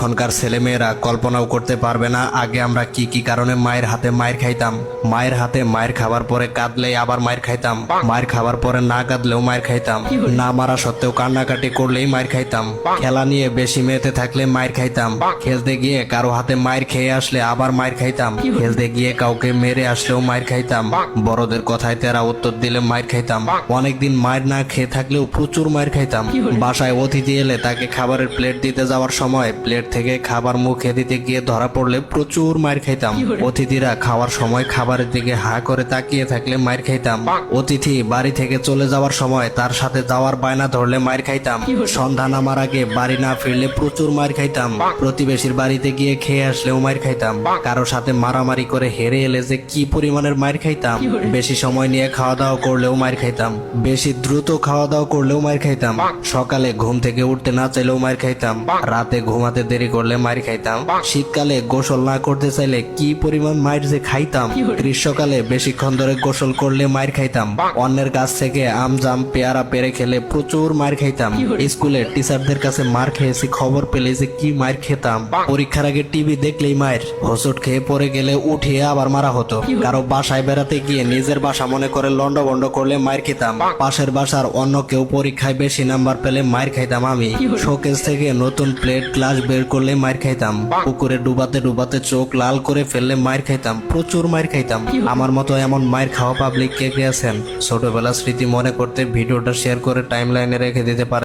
এখনকার ছেলেমেয়েরা কল্পনাও করতে পারবে না আগে আমরা কি কি কারণে মায়ের হাতে মায়ের খাইতাম। মায়ের হাতে মায়ের খাবার পরে কাঁদলে আবার মায়ের খাইতাম, মায়ের খাবার পরে না কাঁদলেও মায়ের খাইতাম, না মারা সত্ত্বেও কান্নাকাটি করলেই মায়ের খাইতাম, খেলা নিয়ে বেশি মেতে থাকলে মায়ের খাইতাম, খেলতে গিয়ে কারো হাতে মায়ের খেয়ে আসলে আবার মায়ের খাইতাম, খেলতে গিয়ে কাউকে মেরে আসলেও মায়ের খাইতাম, বড়দের কথায় তেরা উত্তর দিলে মায়ের খাইতাম, অনেকদিন মায়ের না খেয়ে থাকলেও প্রচুর মায়ের খাইতাম। বাসায় অতিথি এলে তাকে খাবারের প্লেট দিতে যাওয়ার সময় প্লেট থেকে খাবার মুখে দিতে গিয়ে ধরা পড়লে প্রচুর মায়ের খাইতাম। অতিথিরা খাওয়ার সময় খাবারের দিকে হা করে তাকিয়ে থাকলে মায়ের খাইতাম। অতিথি বাড়ি থেকে চলে যাওয়ার সময় তার সাথে যাওয়ার বায়না ধরলে মায়ের খাইতাম। সন্ধ্যা নামার আগে বাড়ি না ফিরলে প্রচুর মায়ের খাইতাম। প্রতিবেশীর বাড়িতে গিয়ে খেয়ে আসলেও মায়ের খাইতাম। কারো সাথে মারামারি করে হেরে এলে যে কি পরিমাণের মায়ের খাইতাম। বেশি সময় নিয়ে খাওয়া দাওয়া করলেও মায়ের খাইতাম। বেশি দ্রুত খাওয়া দাওয়া করলেও মায়ের খাইতাম। সকালে ঘুম থেকে উঠতে না চাইলেও মায়ের খাইতাম। রাতে ঘুমাতে দেরি করলে মায়ের খাইতাম। শীতকালে গোসল না করতে চাইলে কি পরিমাণ মায়ের যে খাইতাম। গ্রীষ্মকালে বেশিক্ষণ ধরে গোসল করলে মায়ের খাইতাম। অন্যের কাছ থেকে আম জাম পেয়ারা পেরে খেলে প্রচুর মায়ের খাইতাম। স্কুলে টিচারদের কাছে মার খেয়েছি খবর পেলে যে কি মায়ের খেতাম। পরীক্ষার আগে টিভি দেখলেই মায়ের। হোঁচট খেয়ে পড়ে গেলে উঠিয়ে আবার মারা হতো। কারো বাসায় বেড়াতে গিয়ে নিজের বাসা মনে করে লন্ডভন্ড করলে মায়ের খেতাম। পাশের বাসার অন্য কেউ পরীক্ষায় বেশি নাম্বার পেলে মায়ের খাইতাম আমি। শোকেস থেকে নতুন প্লেট গ্লাস বের করলে মায়ের খাইতাম। পুকুরে ডুবাতে ডুবাতে চোখ লাল করে ফেললে মায়ের খাইতাম। প্রচুর মায়ের খাইতাম। আমার মতো এমন মায়ের খাওয়া পাবলিক কে কে আছেন? ছোটবেলার স্মৃতি মনে করতে ভিডিওটা শেয়ার করে টাইমলাইনে রেখে দিতে পারেন।